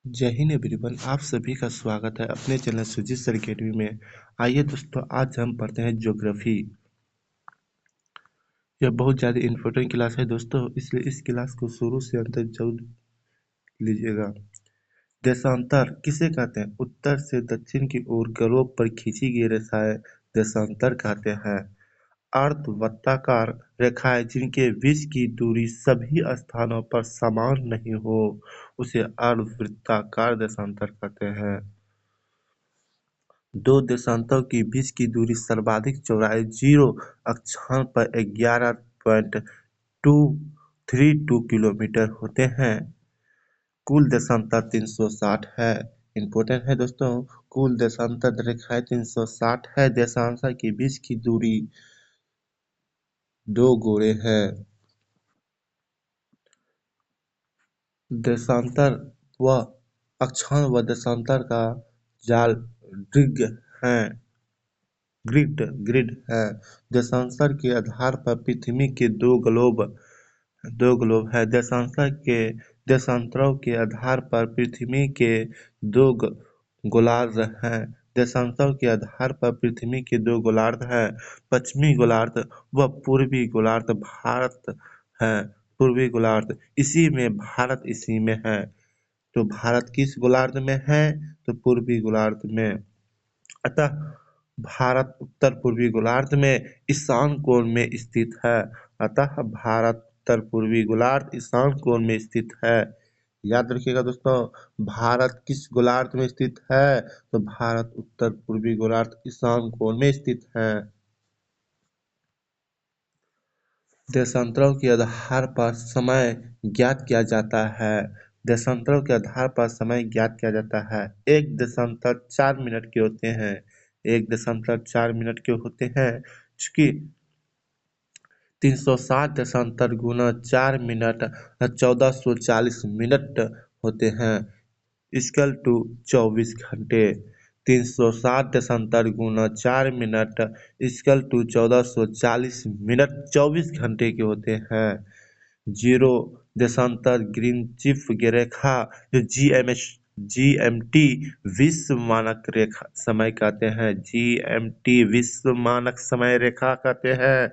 जय हिंद एवरीवन, आप सभी का स्वागत है अपने चैनल सुजीत सर अकेडमी में। आइए दोस्तों, आज हम पढ़ते हैं ज्योग्राफी। यह बहुत ज़्यादा इम्पोर्टेंट क्लास है दोस्तों, इसलिए इस क्लास को शुरू से अंत तक जरूर लीजिएगा। देशांतर किसे कहते हैं? उत्तर से दक्षिण की ओर ग्लोब पर खींची गई रेखाएं देशांतर कहते हैं। अर्धवृत्ताकार रेखाएं जिनके बीच की दूरी सभी स्थानों पर समान नहीं हो, उसे अर्धवृत्ताकार देशांतर कहते हैं। दो देशांतरों के बीच की दूरी सर्वाधिक चौड़ाई 0 अक्षांश पर 11.232 किलोमीटर होते हैं। कुल देशांतर 360 है। इम्पोर्टेंट है दोस्तों, कुल देशांतर रेखाएं 360 है। देशांतर के बीच की दूरी 2 गोले है। देशांतर व अक्षांश व देशांतर का जाल ग्रिड है। देशांतर के आधार पर पृथ्वी के दो ग्लोब है। देशांतरों के आधार पर पृथ्वी के दो गोलार्ध हैं। देशांतरों के आधार पर पृथ्वी के दो गोलार्ध हैं, पश्चिमी गोलार्ध व पूर्वी गोलार्ध। भारत है पूर्वी गोलार्ध, इसी में भारत इसी में है। तो भारत किस गोलार्ध में है? तो पूर्वी गोलार्ध में। अतः भारत उत्तर पूर्वी गोलार्ध में ईशान कोण में स्थित है। अतः भारत उत्तर पूर्वी गोलार्ध ईशान कोण में स्थित है। याद रखिएगा दोस्तों, भारत किस गोलार्ध में स्थित है? तो भारत उत्तर पूर्वी गोलार्ध ईशान कोण में स्थित है। देशांतरों के आधार पर समय ज्ञात किया जाता है। देशांतरों के आधार पर समय ज्ञात किया जाता है। एक देशांतर 4 मिनट के होते हैं। एक देशांतर 4 मिनट के होते हैं। चूंकि 360 देशांतर गुना 4 मिनट 1440 मिनट होते हैं, इक्वल टू 24 घंटे। 360 देशांतर गुना 4 मिनट इक्वल टू 1440 मिनट 24 घंटे के होते हैं। 0 देशांतर ग्रीनविच रेखा जो GMT विश्व मानक रेखा समय कहते हैं। GMT विश्व मानक समय रेखा कहते हैं,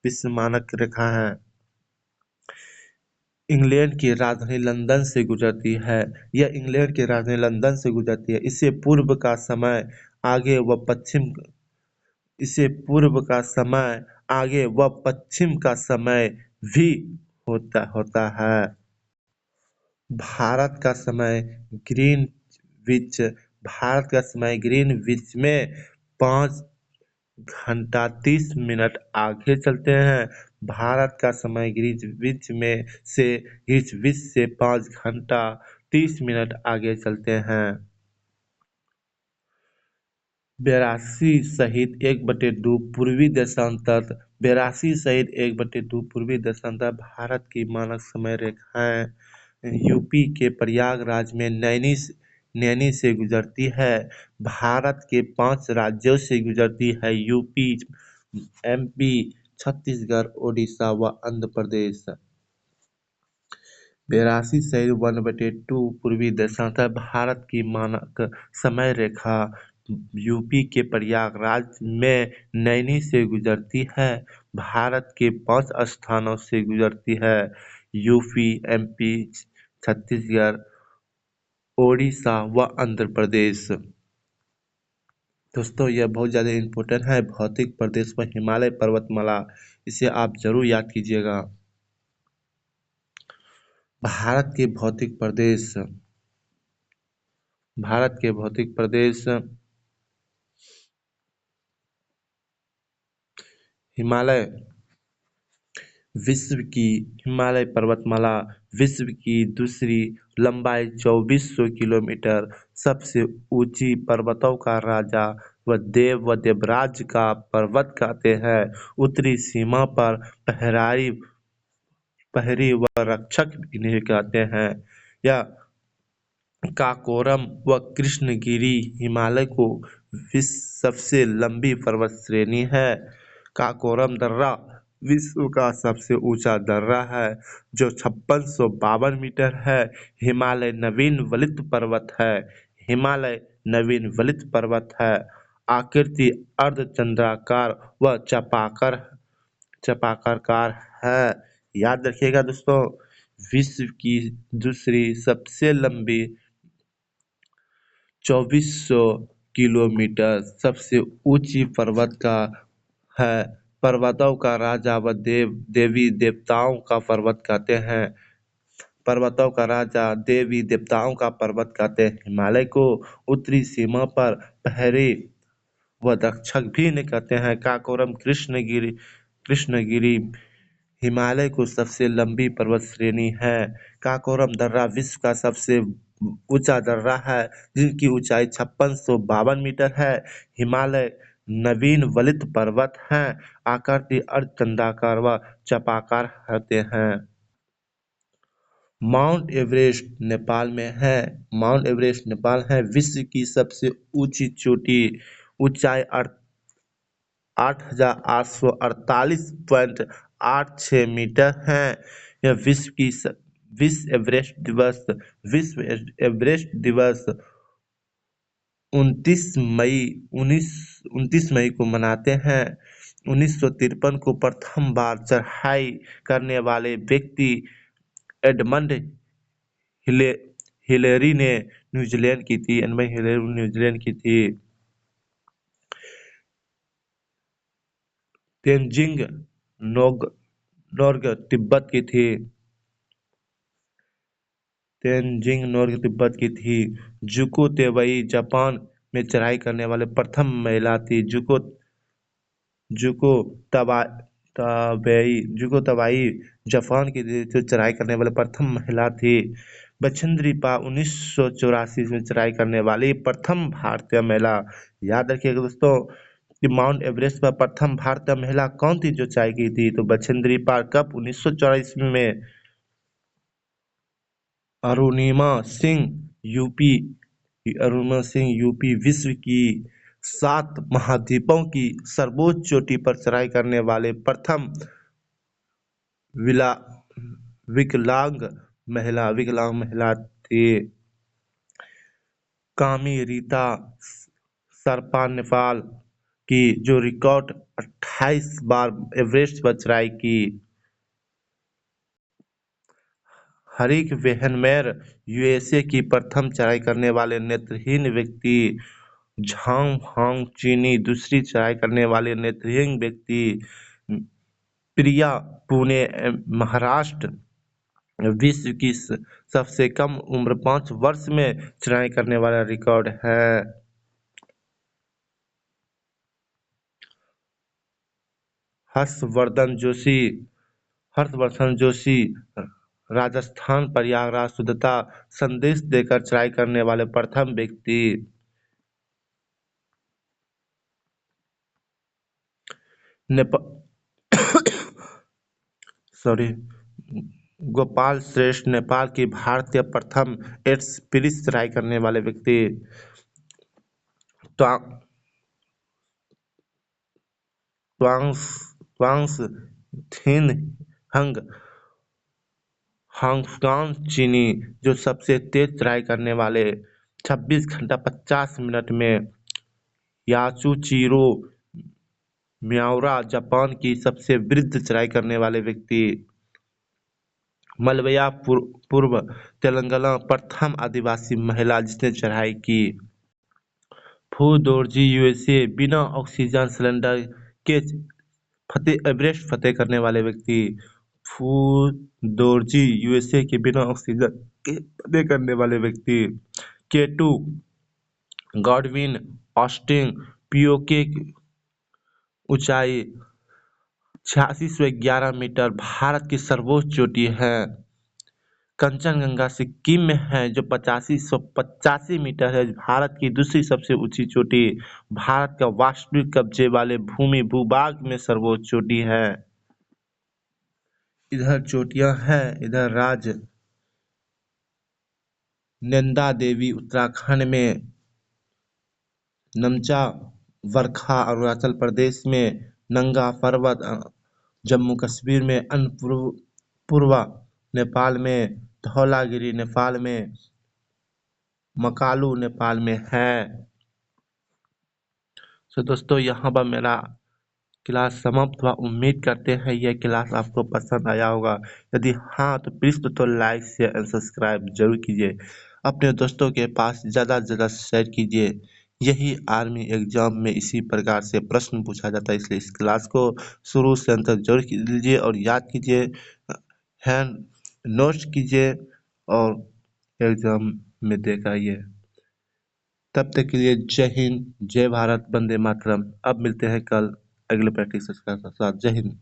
विश्व मानक रेखा है। इंग्लैंड की राजधानी लंदन से गुजरती है। यह इंग्लैंड की राजधानी लंदन से गुजरती है। इससे पूर्व का समय आगे व पश्चिम का समय भी होता है। भारत का समय ग्रीनविच में 5 घंटा 30 मिनट आगे चलते हैं। भारत का समय ग्रीनविच से 5 घंटा 30 मिनट आगे चलते हैं। 82 सहित 1/2 पूर्वी देशांतर 82 सहित 1/2 पूर्वी देशांतर भारत की मानक समय रेखाएं यूपी के प्रयागराज में नैनी से गुजरती है। भारत के 5 राज्यों से गुजरती है: यूपी, MP, छत्तीसगढ़, ओडिशा व आंध्र प्रदेश। 82 सहित 1/2 पूर्वी देशांतर भारत की मानक समय रेखा यूपी के प्रयागराज में नैनी से गुजरती है। भारत के 5 स्थानों से गुजरती है: यूपी, MP, छत्तीसगढ़, ओडिशा व आंध्र प्रदेश। दोस्तों, यह बहुत ज़्यादा इम्पोर्टेंट है। भौतिक प्रदेश व हिमालय पर्वतमाला, इसे आप जरूर याद कीजिएगा। भारत के भौतिक प्रदेश हिमालय पर्वतमाला विश्व की दूसरी लंबाई 2400 किलोमीटर, सबसे ऊंची पर्वतों का राजा व देवराज का पर्वत कहते हैं। उत्तरी सीमा पर प्रहरी व रक्षक इन्हें कहते हैं। यह काराकोरम व कृष्णगिरी हिमालय को विश्व सबसे लंबी पर्वत श्रेणी है। काराकोरम दर्रा विश्व का सबसे ऊंचा दर्रा है जो 5652 मीटर है। हिमालय नवीन वलित पर्वत है। हिमालय नवीन वलित पर्वत है। आकृति अर्धचंद्राकार व चपाकारकार है। याद रखिएगा दोस्तों, विश्व की दूसरी सबसे लंबी 2400 किलोमीटर सबसे ऊंची पर्वत का है। पर्वतों का राजा व देवी देवताओं का पर्वत कहते हैं। पर्वतों का राजा देवी देवताओं का पर्वत कहते हैं। हिमालय को उत्तरी सीमा पर पहरे व रक्षक भी इन्हें कहते हैं। काकोरम कृष्णगिरी हिमालय को सबसे लंबी पर्वत श्रेणी है। काकोरम दर्रा विश्व का सबसे ऊंचा दर्रा है जिनकी ऊंचाई 5652 मीटर है। हिमालय नवीन वलित पर्वत हैं। आकृति अर्धचंद्राकार व चपाकार होते हैं। माउंट एवरेस्ट नेपाल में है। माउंट एवरेस्ट नेपाल है। विश्व की सबसे ऊंची चोटी ऊंचाई 8848.86 मीटर है। यह विश्व एवरेस्ट दिवस 29 मई को मनाते हैं। 1953 को प्रथम बार चढ़ाई करने वाले व्यक्ति एडमंड हिलेरी ने न्यूजीलैंड की थी। एडमंड हिलेरी न्यूजीलैंड की थी। तेनजिंग नोर्गे तिब्बत की थी। तेनजिंग नोर्गे तिब्बत की थी। जुको तेबई जापान में चढ़ाई करने वाले प्रथम महिला थी। जुको तबाई जापान की थी, जो चढ़ाई करने वाले प्रथम महिला थी। बछेंद्री पा 1984 में चढ़ाई करने वाली प्रथम भारतीय महिला। याद रखिएगा दोस्तों कि माउंट एवरेस्ट पर प्रथम भारतीय महिला कौन थी जो चढ़ाई की थी, तो बछेंद्री पाल। कब? 1984 में। अरुणिमा सिंह यूपी। अरुणिमा सिंह यूपी विश्व की 7 महाद्वीपों की सर्वोच्च चोटी पर चढ़ाई करने वाले प्रथम विला विकलांग महिला थी। कामी रीता सरपा नेपाल की, जो रिकॉर्ड 28 बार एवरेस्ट पर चढ़ाई की। हरिक वेहनमेयर यूएसए की प्रथम चढ़ाई करने वाले नेत्रहीन व्यक्ति। झांग हांग चीनी दूसरी चढ़ाई करने वाले नेत्रहीन व्यक्ति। प्रिया पुणे महाराष्ट्र विश्व की सबसे कम उम्र 5 वर्ष में चढ़ाई करने वाला रिकॉर्ड है। हर्षवर्धन जोशी राजस्थान प्रयागराज शुद्धता संदेश देकर चढ़ाई करने वाले प्रथम व्यक्ति। गोपाल श्रेष्ठ नेपाल की भारतीय प्रथम एक्सप्रेस चढ़ाई करने वाले व्यक्ति। ट्वांग्स थिन हंग हांगकांग चीनी, जो सबसे तेज चढ़ाई करने वाले 26 घंटा 50 मिनट में। यासुचीरो मियाउरा जापान की सबसे वृद्ध चढ़ाई करने वाले व्यक्ति। मलबया पूर्व तेलंगाना प्रथम आदिवासी महिला जिसने चढ़ाई की। फू दोरजी यूएसए बिना ऑक्सीजन सिलेंडर के एवरेस्ट फतेह करने वाले व्यक्ति। फू दोरजी यूएसए के बिना ऑक्सीजन के फतेह करने वाले व्यक्ति। केटू गॉडविन ऑस्टिन पीओके ऊंचाई 8611 मीटर भारत की सर्वोच्च चोटी है। कंचनजंगा सिक्किम में है जो 8585 मीटर है। भारत की दूसरी सबसे ऊंची चोटी। भारत का वास्तविक कब्जे वाले भूमि भूभाग में सर्वोच्च चोटी है। इधर चोटियां हैं। इधर राज्य नंदा देवी उत्तराखंड में, नमचा वर्खा अरुणाचल प्रदेश में, नंगा पर्वत जम्मू कश्मीर में अन्नपूर्वा नेपाल में, धौलागिरी नेपाल में, मकालू नेपाल में है। तो दोस्तों यहाँ पर मेरा क्लास समाप्त हुआ। उम्मीद करते हैं यह क्लास आपको पसंद आया होगा। यदि हाँ तो प्लीज़ तो लाइक शेयर एंड सब्सक्राइब जरूर कीजिए। अपने दोस्तों के पास ज़्यादा से ज़्यादा शेयर कीजिए। यही आर्मी एग्जाम में इसी प्रकार से प्रश्न पूछा जाता है, इसलिए इस क्लास को शुरू से अंत तक जरूर लीजिए और याद कीजिए, हैंड नोट्स कीजिए और एग्जाम में देकर आइए। तब तक के लिए जय हिंद, जय भारत, वंदे मातरम। अब मिलते हैं कल अगले प्रैक्टिस के साथ। जय हिंद।